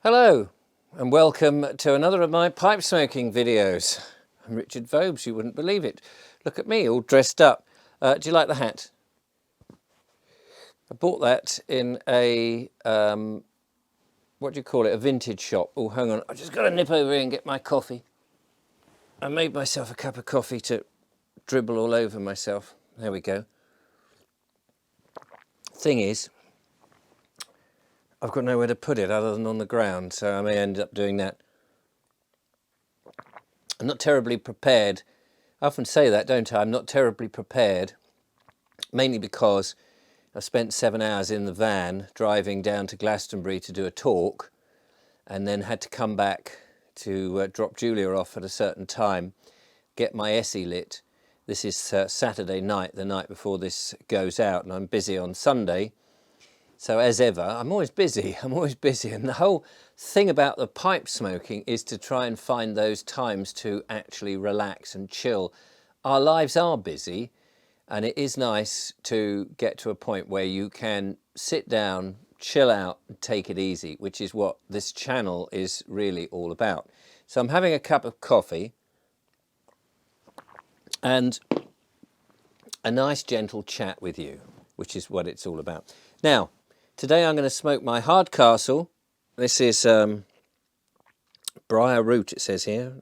Hello and welcome to another of my pipe smoking videos. I'm Richard Vobes, you wouldn't believe it. Look at me all dressed up. Do you like the hat? I bought that in a, what do you call it, a vintage shop. Oh, hang on, I've just got to nip over here and get my coffee. I made myself a cup of coffee to dribble all over myself. There we go. Thing is, I've got nowhere to put it other than on the ground, so I may end up doing that. I'm not terribly prepared. I often say that, don't I? I'm not terribly prepared, mainly because I spent 7 hours in the van driving down to Glastonbury to do a talk and then had to come back to drop Julia off at a certain time, get my SE lit. This is Saturday night, the night before this goes out, and I'm busy on Sunday. So as ever, I'm always busy, and the whole thing about the pipe smoking is to try and find those times to actually relax and chill. Our lives are busy, and it is nice to get to a point where you can sit down, chill out and take it easy, which is what this channel is really all about. So I'm having a cup of coffee and a nice gentle chat with you, which is what it's all about. Now, today I'm going to smoke my Hardcastle. This is Briar Root, it says here.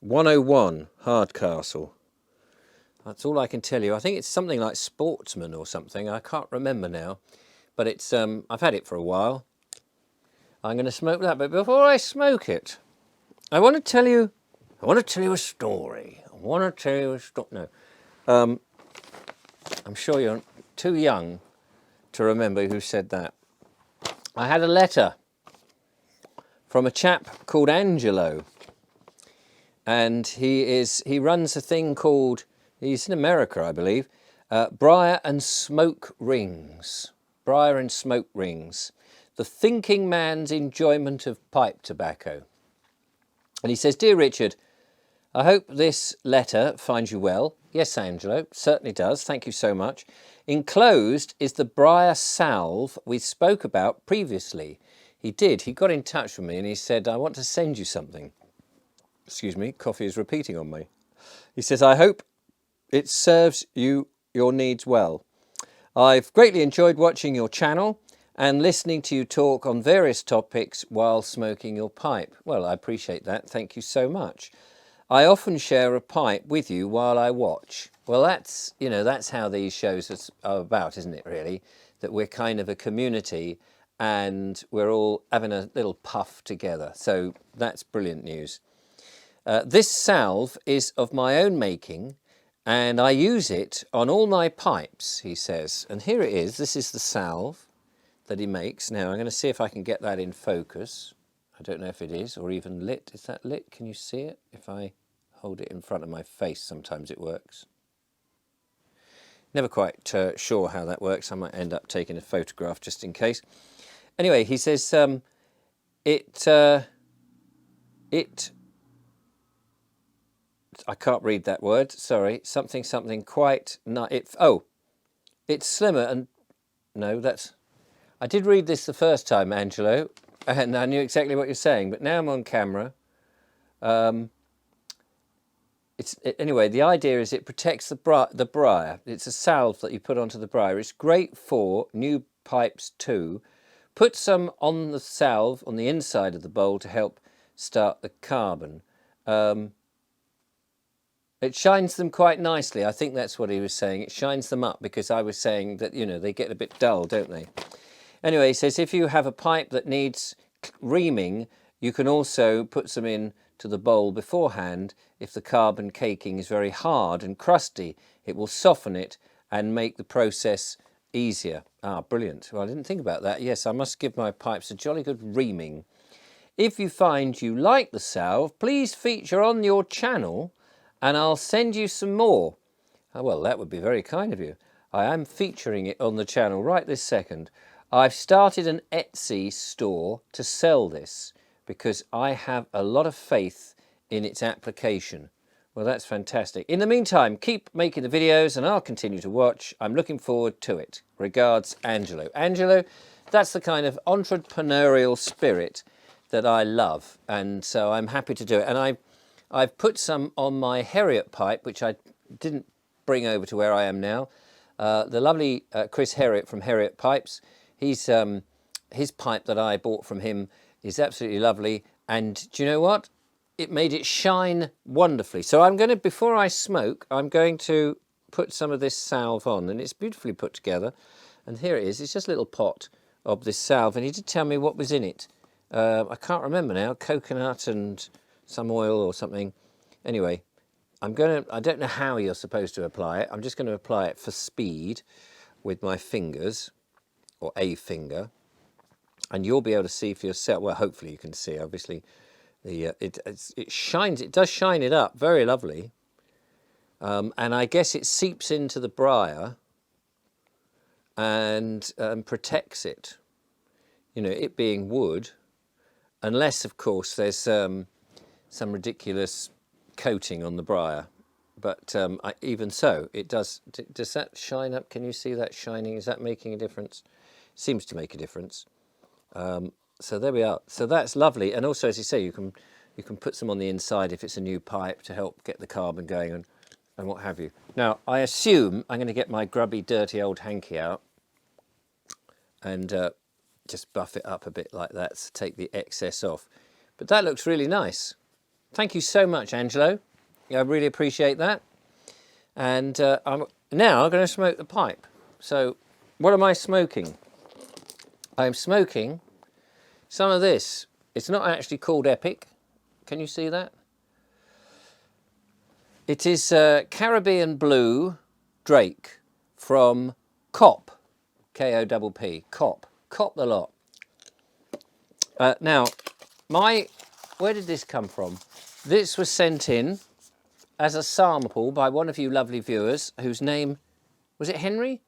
101 Hardcastle. That's all I can tell you. I think it's something like Sportsman or something. I can't remember now. But it's I've had it for a while. I'm going to smoke that. But before I smoke it, I want to tell you a story. No. I'm sure you're too young to remember who said that. I had a letter from a chap called Angelo, and he runs a thing called, he's in America I believe, Briar and Smoke Rings. Briar and Smoke Rings. The thinking man's enjoyment of pipe tobacco. And he says, "Dear Richard, I hope this letter finds you well." Yes, Angelo, certainly does. Thank you so much. Enclosed is the Briar salve we spoke about previously. He did. He got in touch with me and he said, "I want to send you something." Excuse me, coffee is repeating on me. He says, "I hope it serves your needs well. I've greatly enjoyed watching your channel and listening to you talk on various topics while smoking your pipe." Well, I appreciate that. Thank you so much. "I often share a pipe with you while I watch." Well, that's, you know, that's how these shows are about, isn't it, really? That we're kind of a community and we're all having a little puff together. So that's brilliant news. This salve is of my own making and I use it on all my pipes, he says. And here it is. This is the salve that he makes. Now, I'm going to see if I can get that in focus. I don't know if it is, or even lit. Is that lit? Can you see it? If I hold it in front of my face, sometimes it works. Never quite sure how that works. I might end up taking a photograph just in case. Anyway, he says I can't read that word, sorry. Something quite it's slimmer and no, that's, I did read this the first time, Angelo, and I knew exactly what you're saying, but now I'm on camera. Anyway, the idea is it protects the briar. It's a salve that you put onto the briar. It's great for new pipes too. Put some on the salve on the inside of the bowl to help start the carbon. It shines them quite nicely. I think that's what he was saying. It shines them up, because I was saying that, you know, they get a bit dull, don't they? Anyway, he says if you have a pipe that needs reaming, you can also put some in to the bowl beforehand. If the carbon caking is very hard and crusty, it will soften it and make the process easier. Ah, brilliant. Well, I didn't think about that. Yes, I must give my pipes a jolly good reaming. If you find you like the salve, please feature on your channel and I'll send you some more. Oh, well, that would be very kind of you. I am featuring it on the channel right this second. I've started an Etsy store to sell this because I have a lot of faith in its application. Well, that's fantastic. In the meantime, keep making the videos and I'll continue to watch. I'm looking forward to it. Regards, Angelo. Angelo, that's the kind of entrepreneurial spirit that I love, and so I'm happy to do it. And I've put some on my Heriot pipe, which I didn't bring over to where I am now. The lovely Chris Heriot from Heriot Pipes, his pipe that I bought from him is absolutely lovely. And do you know what? It made it shine wonderfully. So I'm going to, before I smoke, I'm going to put some of this salve on, and it's beautifully put together. And here it is. It's just a little pot of this salve, and he did tell me what was in it. I can't remember now. Coconut and some oil or something. Anyway, I don't know how you're supposed to apply it. I'm just going to apply it for speed with my fingers, or a finger, and you'll be able to see for yourself. Well, hopefully you can see. Obviously, it shines. It does shine it up very lovely, and I guess it seeps into the briar and protects it. You know, it being wood, unless of course there's some ridiculous coating on the briar. But even so, it does. Does that shine up? Can you see that shining? Is that making a difference? Seems to make a difference. So there we are. So that's lovely. And also, as you say, you can put some on the inside if it's a new pipe to help get the carbon going and what have you. Now, I assume I'm going to get my grubby, dirty old hanky out and just buff it up a bit like that to take the excess off. But that looks really nice. Thank you so much, Angelo. I really appreciate that. And I'm now going to smoke the pipe. So what am I smoking? I'm smoking some of this. It's not actually called Epic. Can you see that? It is Caribbean Blue Drake from Cop, K-O-P-P, Cop the lot. Now, where did this come from? This was sent in as a sample by one of you lovely viewers whose name, was it Henry?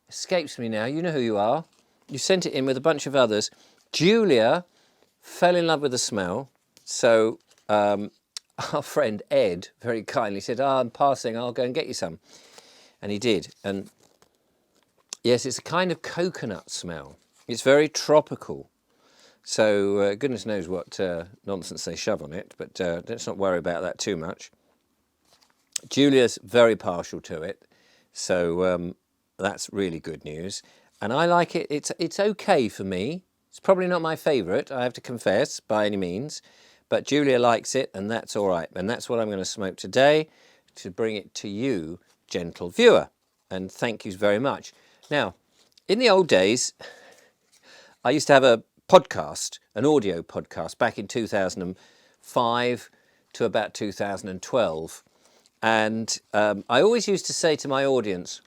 Escapes me now. You know who you are. You sent it in with a bunch of others. Julia fell in love with the smell. So our friend Ed very kindly said, I'm passing, I'll go and get you some. And he did. And yes, it's a kind of coconut smell. It's very tropical. So goodness knows what nonsense they shove on it, but let's not worry about that too much. Julia's very partial to it, so that's really good news. And I like it. It's okay for me. It's probably not my favourite, I have to confess, by any means. But Julia likes it, and that's all right. And that's what I'm going to smoke today to bring it to you, gentle viewer. And thank you very much. Now, in the old days, I used to have a podcast, an audio podcast, back in 2005 to about 2012. And I always used to say to my audience,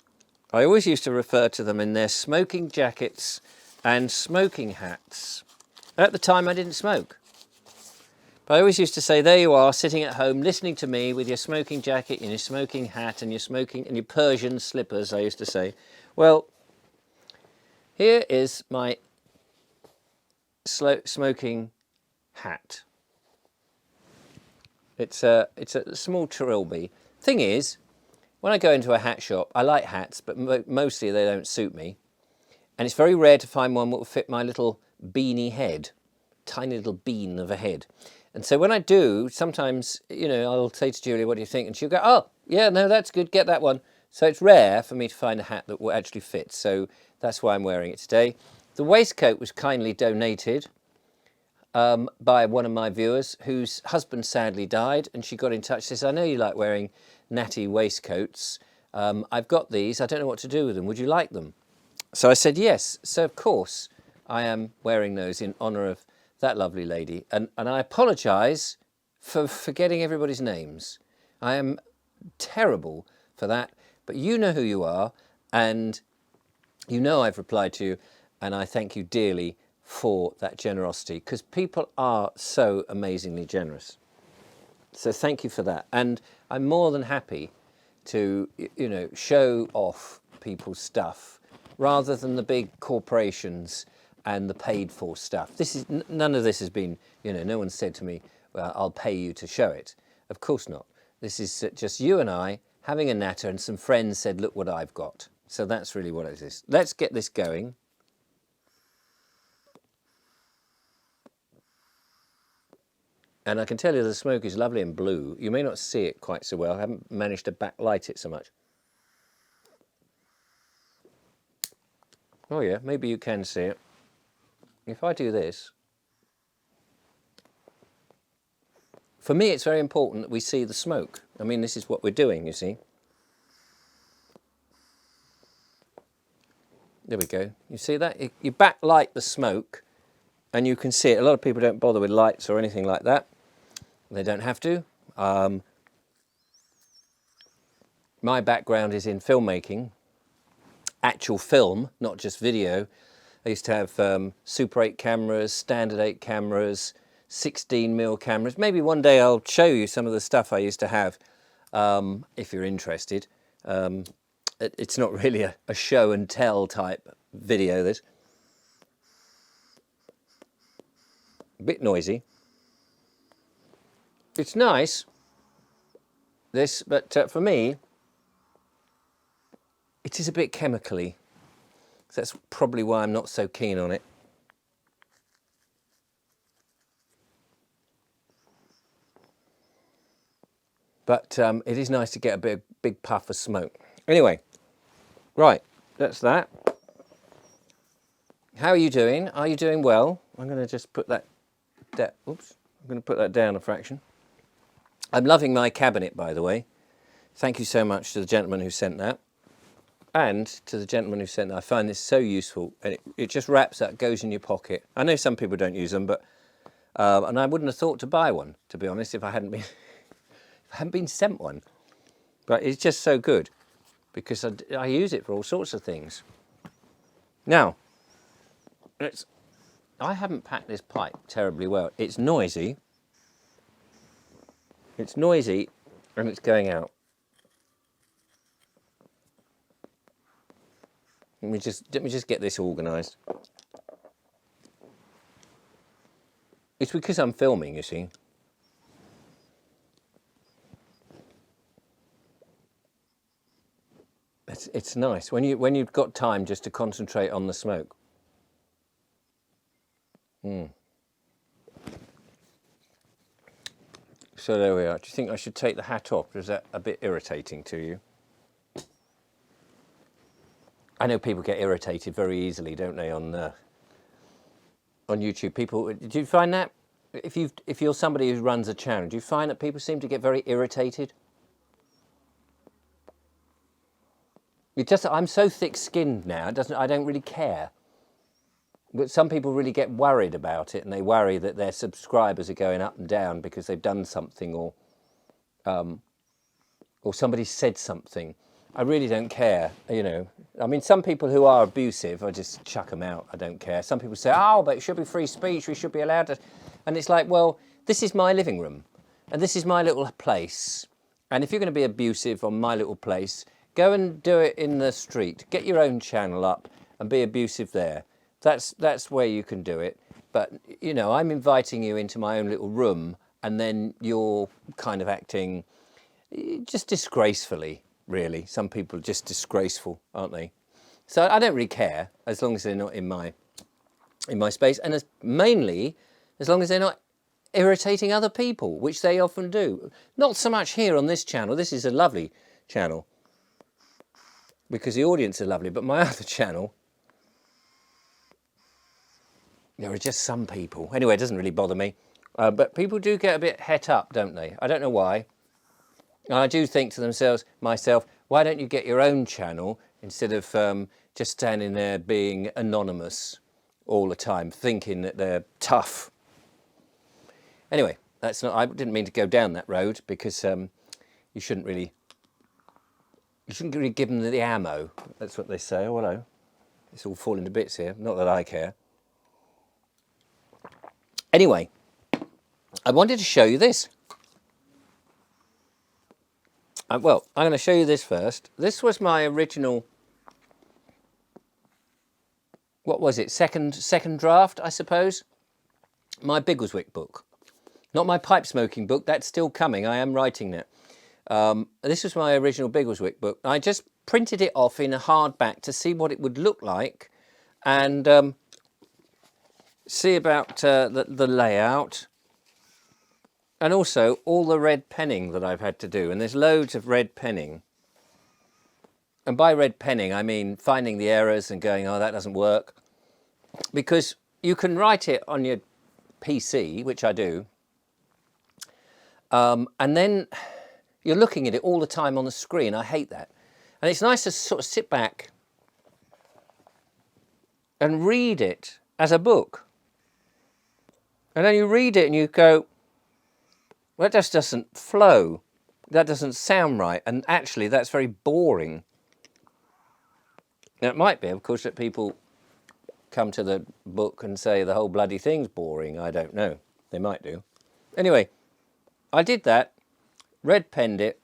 I always used to refer to them in their smoking jackets and smoking hats. At the time, I didn't smoke. But I always used to say, there you are, sitting at home, listening to me with your smoking jacket and your smoking hat and your Persian slippers, I used to say. Well, here is my smoking hat. It's a small trilby. Thing is, when I go into a hat shop, I like hats, but mostly they don't suit me. And it's very rare to find one that will fit my little beanie head, tiny little bean of a head. And so when I do, sometimes, you know, I'll say to Julia, what do you think? And she'll go, oh, yeah, no, that's good, get that one. So it's rare for me to find a hat that will actually fit. So that's why I'm wearing it today. The waistcoat was kindly donated by one of my viewers whose husband sadly died, and she got in touch, says, I know you like wearing natty waistcoats. I've got these, I don't know what to do with them. Would you like them? So I said yes. So of course I am wearing those in honour of that lovely lady. And I apologise for forgetting everybody's names. I am terrible for that, but you know who you are, and you know I've replied to you, and I thank you dearly for that generosity, because people are so amazingly generous. So thank you for that. And I'm more than happy to, you know, show off people's stuff rather than the big corporations and the paid for stuff. This is none of this has been, you know, no one said to me, well, I'll pay you to show it. Of course not. This is just you and I having a natter, and some friends said, look what I've got. So that's really what it is. Let's get this going. And I can tell you the smoke is lovely and blue. You may not see it quite so well. I haven't managed to backlight it so much. Oh yeah, maybe you can see it. If I do this, for me it's very important that we see the smoke. I mean, this is what we're doing, you see. There we go. You see that? You backlight the smoke and you can see it. A lot of people don't bother with lights or anything like that. They don't have to. My background is in filmmaking, actual film, not just video. I used to have Super 8 cameras, Standard 8 cameras, 16mm cameras. Maybe one day I'll show you some of the stuff I used to have, if you're interested. It's not really a show and tell type video, this. A bit noisy. It's nice, this, but for me, it is a bit chemically. So that's probably why I'm not so keen on it. But it is nice to get a big puff of smoke. Anyway, right, that's that. How are you doing? Are you doing well? I'm going to just put that, oops, I'm going to put that down a fraction. I'm loving my cabinet, by the way. Thank you so much to the gentleman who sent that. And to the gentleman who sent that. I find this so useful. And it just wraps up, goes in your pocket. I know some people don't use them, but and I wouldn't have thought to buy one, to be honest, if I hadn't been sent one. But it's just so good because I use it for all sorts of things. Now, I haven't packed this pipe terribly well. It's noisy. It's noisy and it's going out. Let me just get this organised. It's because I'm filming, you see. It's nice when you've got time just to concentrate on the smoke. So there we are. Do you think I should take the hat off? Is that a bit irritating to you? I know people get irritated very easily, don't they, on YouTube? People, do you find that if you're somebody who runs a channel, do you find that people seem to get very irritated? I'm so thick-skinned now. I don't really care. But some people really get worried about it, and they worry that their subscribers are going up and down because they've done something or somebody said something. I really don't care, you know. I mean, some people who are abusive, I just chuck them out. I don't care. Some people say, oh, but it should be free speech. We should be allowed to. And it's like, well, this is my living room, and this is my little place. And if you're going to be abusive on my little place, go and do it in the street. Get your own channel up and be abusive there. That's where you can do it. But, you know, I'm inviting you into my own little room and then you're kind of acting just disgracefully, really. Some people are just disgraceful, aren't they? So I don't really care as long as they're not in my space, and mainly as long as they're not irritating other people, which they often do. Not so much here on this channel. This is a lovely channel because the audience are lovely, but my other channel, there are just some people. Anyway, it doesn't really bother me. But people do get a bit het up, don't they? I don't know why. And I do think to myself, why don't you get your own channel instead of just standing there being anonymous all the time, thinking that they're tough. Anyway, I didn't mean to go down that road because you shouldn't really give them the ammo. That's what they say. Oh, hello. It's all falling to bits here. Not that I care. Anyway, I wanted to show you this. Well, I'm going to show you this first. This was my original, what was it, second draft, I suppose? My Biggleswick book. Not my pipe smoking book, that's still coming, I am writing that. This was my original Biggleswick book. I just printed it off in a hardback to see what it would look like and see about the layout. And also all the red penning that I've had to do, and there's loads of red penning. And by red penning, I mean finding the errors and going, oh, that doesn't work. Because you can write it on your PC, which I do, and then you're looking at it all the time on the screen. I hate that. And it's nice to sort of sit back and read it as a book. And then you read it and you go, well, that just doesn't flow. That doesn't sound right. And actually, that's very boring. Now, it might be, of course, that people come to the book and say the whole bloody thing's boring. I don't know. They might do. Anyway, I did that, red penned it,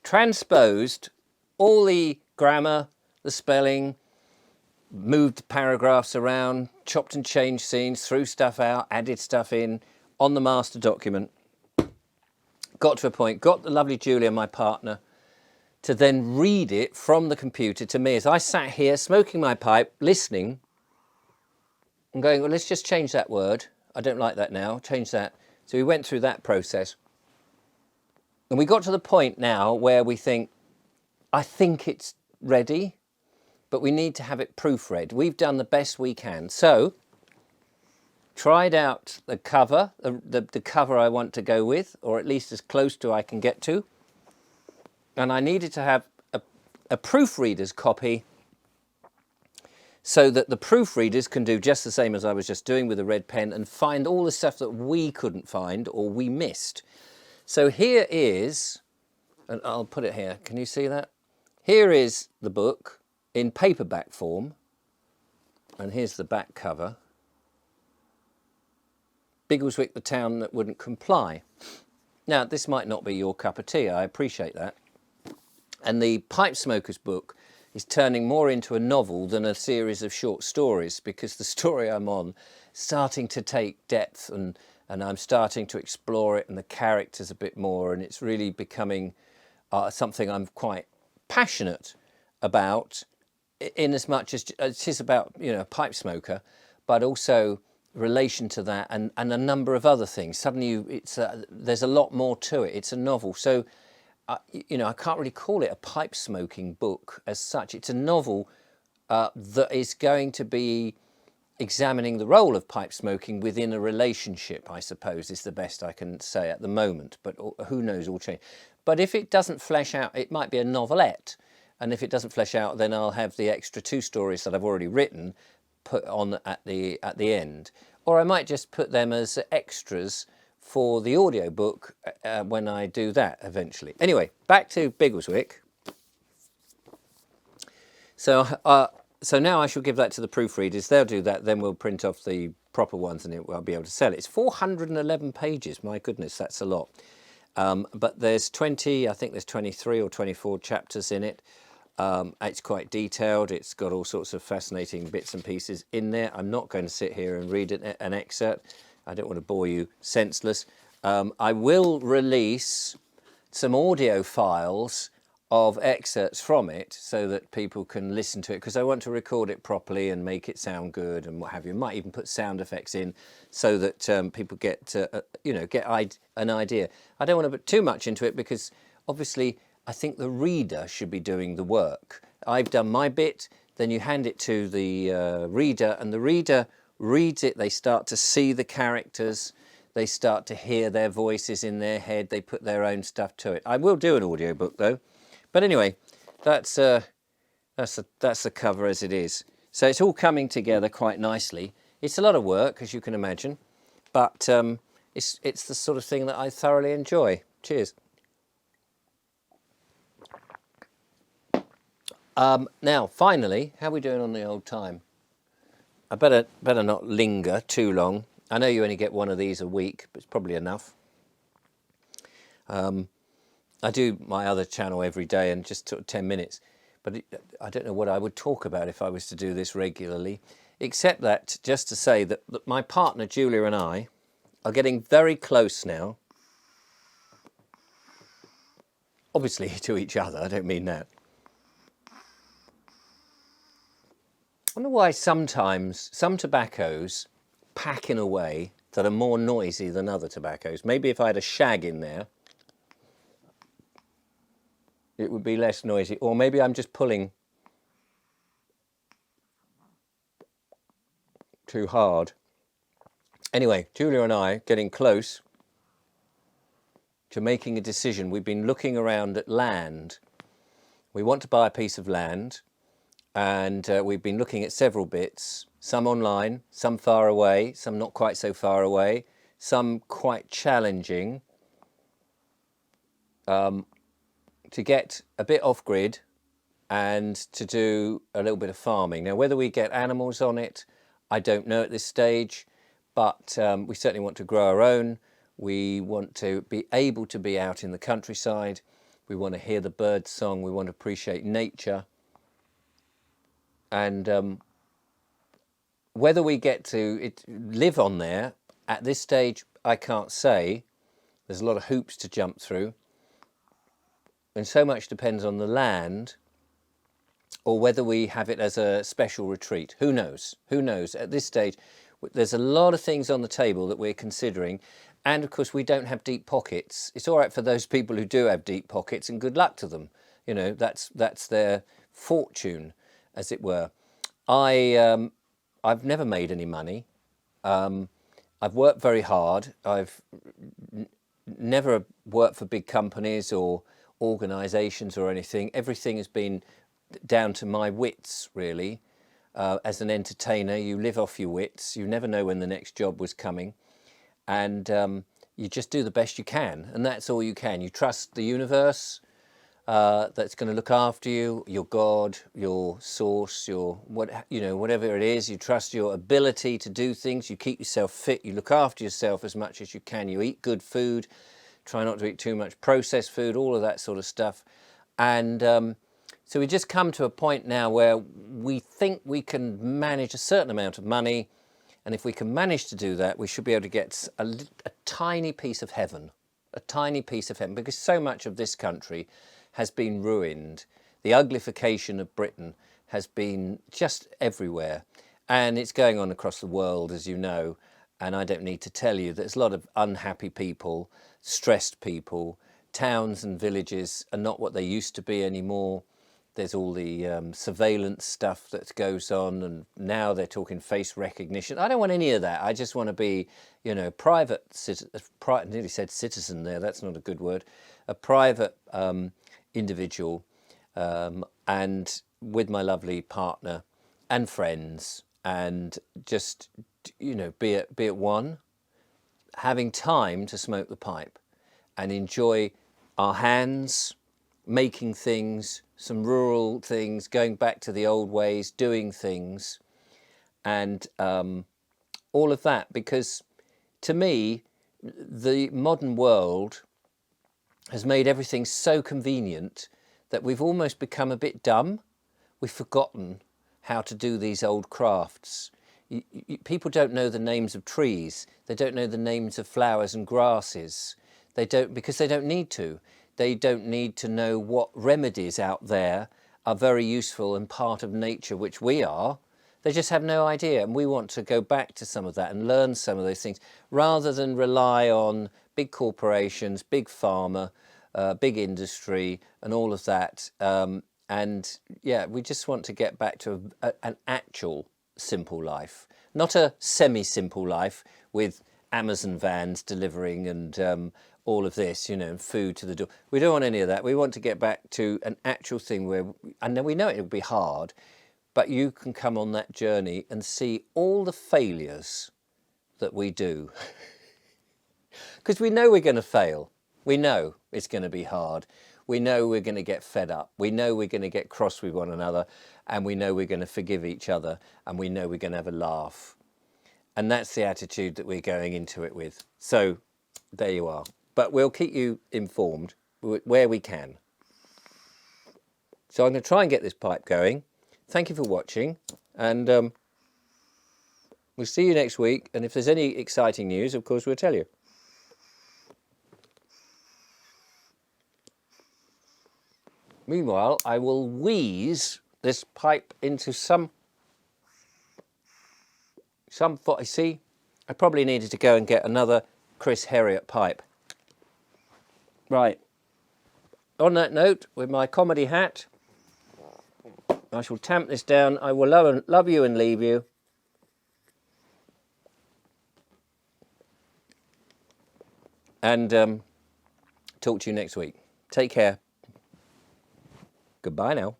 transposed all the grammar, the spelling, moved paragraphs around, chopped and changed scenes, threw stuff out, added stuff in on the master document. Got to a point, got the lovely Julia, my partner, to then read it from the computer to me as I sat here smoking my pipe, listening and going, well, let's just change that word. I don't like that now, change that. So we went through that process. And we got to the point now where we think, I think it's ready, but we need to have it proofread. We've done the best we can. So, tried out the cover, the cover I want to go with, or at least as close to I can get to. And I needed to have a proofreader's copy so that the proofreaders can do just the same as I was just doing with a red pen and find all the stuff that we couldn't find or we missed. So here is, and I'll put it here, can you see that? Here is the book in paperback form, and here's the back cover. Biggleswick, the town that wouldn't comply. Now, this might not be your cup of tea, I appreciate that. And the Pipe Smoker's book is turning more into a novel than a series of short stories, because the story I'm on is starting to take depth and I'm starting to explore it and the characters a bit more, and it's really becoming something I'm quite passionate about, in as much as it is about, you know, a pipe smoker, but also relation to that and a number of other things. Suddenly there's a lot more to it. It's a novel. So, you know, I can't really call it a pipe smoking book as such. It's a novel that is going to be examining the role of pipe smoking within a relationship, I suppose, is the best I can say at the moment. But who knows, all change. But if it doesn't flesh out, it might be a novelette. And if it doesn't flesh out, then I'll have the extra 2 stories that I've already written put on at the end. Or I might just put them as extras for the audiobook when I do that eventually. Anyway, back to Biggleswick. So now I shall give that to the proofreaders. They'll do that, then we'll print off the proper ones and I'll be able to sell it. It's 411 pages. My goodness, that's a lot. But there's 20, I think there's 23 or 24 chapters in it. It's quite detailed. It's got all sorts of fascinating bits and pieces in there. I'm not going to sit here and read an excerpt. I don't want to bore you senseless. I will release some audio files of excerpts from it so that people can listen to it, because I want to record it properly and make it sound good and what have you. Might even put sound effects in so that people get an idea. I don't want to put too much into it because obviously I think the reader should be doing the work. I've done my bit, then you hand it to the reader, and the reader reads it. They start to see the characters, they start to hear their voices in their head, they put their own stuff to it. I will do an audiobook though. But anyway, that's the cover as it is. So it's all coming together quite nicely. It's a lot of work, as you can imagine, but it's the sort of thing that I thoroughly enjoy. Cheers. Now, finally, how are we doing on the old time? I better not linger too long. I know you only get one of these a week, but it's probably enough. I do my other channel every day and just took 10 minutes, but I don't know what I would talk about if I was to do this regularly, except that just to say that my partner Julia and I are getting very close now. Obviously to each other, I don't mean that. I wonder why sometimes some tobaccos pack in a way that are more noisy than other tobaccos. Maybe if I had a shag in there, it would be less noisy. Or maybe I'm just pulling too hard. Anyway, Julia and I getting close to making a decision. We've been looking around at land. We want to buy a piece of land, and we've been looking at several bits, some online, some far away, some not quite so far away, some quite challenging, to get a bit off-grid and to do a little bit of farming. Now, whether we get animals on it, I don't know at this stage, but we certainly want to grow our own. We want to be able to be out in the countryside. We want to hear the bird song. We want to appreciate nature. And whether we get to live on there, at this stage, I can't say. There's a lot of hoops to jump through. And so much depends on the land, or whether we have it as a special retreat. Who knows? Who knows? At this stage, there's a lot of things on the table that we're considering. And of course, we don't have deep pockets. It's all right for those people who do have deep pockets, and good luck to them. You know, that's their fortune, as it were. I've never made any money. I've worked very hard. I've never worked for big companies or organisations or anything. Everything has been down to my wits, really. As an entertainer, you live off your wits. You never know when the next job was coming. And you just do the best you can. And that's all you can. You trust the universe that's going to look after you, your God, your source, your whatever it is. You trust your ability to do things. You keep yourself fit. You look after yourself as much as you can. You eat good food. Try not to eat too much processed food, all of that sort of stuff. And so we just come to a point now where we think we can manage a certain amount of money. And if we can manage to do that, we should be able to get a tiny piece of heaven, a tiny piece of heaven, because so much of this country has been ruined. The uglification of Britain has been just everywhere. And it's going on across the world, as you know. And I don't need to tell you, there's a lot of unhappy people, stressed people. Towns and villages are not what they used to be anymore. There's all the surveillance stuff that goes on, and now they're talking face recognition. I don't want any of that. I just want to be, you know, private citizen. I nearly said citizen there. That's not a good word. A private individual, and with my lovely partner and friends, and just, you know, be at one, having time to smoke the pipe and enjoy our hands, making things, some rural things, going back to the old ways, doing things, and all of that. Because to me, the modern world has made everything so convenient that we've almost become a bit dumb. We've forgotten how to do these old crafts. People don't know the names of trees. They don't know the names of flowers and grasses. They don't, because they don't need to. They don't need to know what remedies out there are very useful and part of nature, which we are. They just have no idea. And we want to go back to some of that and learn some of those things, rather than rely on big corporations, big pharma, big industry and all of that. And yeah, we just want to get back to an actual simple life, not a semi-simple life with Amazon vans delivering and all of this, you know, food to the door. We don't want any of that. We want to get back to an actual thing where, and we know it will be hard, but you can come on that journey and see all the failures that we do. Because we know we're going to fail. We know it's going to be hard. We know we're going to get fed up. We know we're going to get cross with one another, and we know we're going to forgive each other, and we know we're going to have a laugh. And that's the attitude that we're going into it with. So there you are. But we'll keep you informed where we can. So I'm going to try and get this pipe going. Thank you for watching, and we'll see you next week. And if there's any exciting news, of course, we'll tell you. Meanwhile, I will wheeze this pipe into some, see, I probably needed to go and get another Chris Herriot pipe. Right. On that note, with my comedy hat, I shall tamp this down. I will love you and leave you. And talk to you next week. Take care. Goodbye now.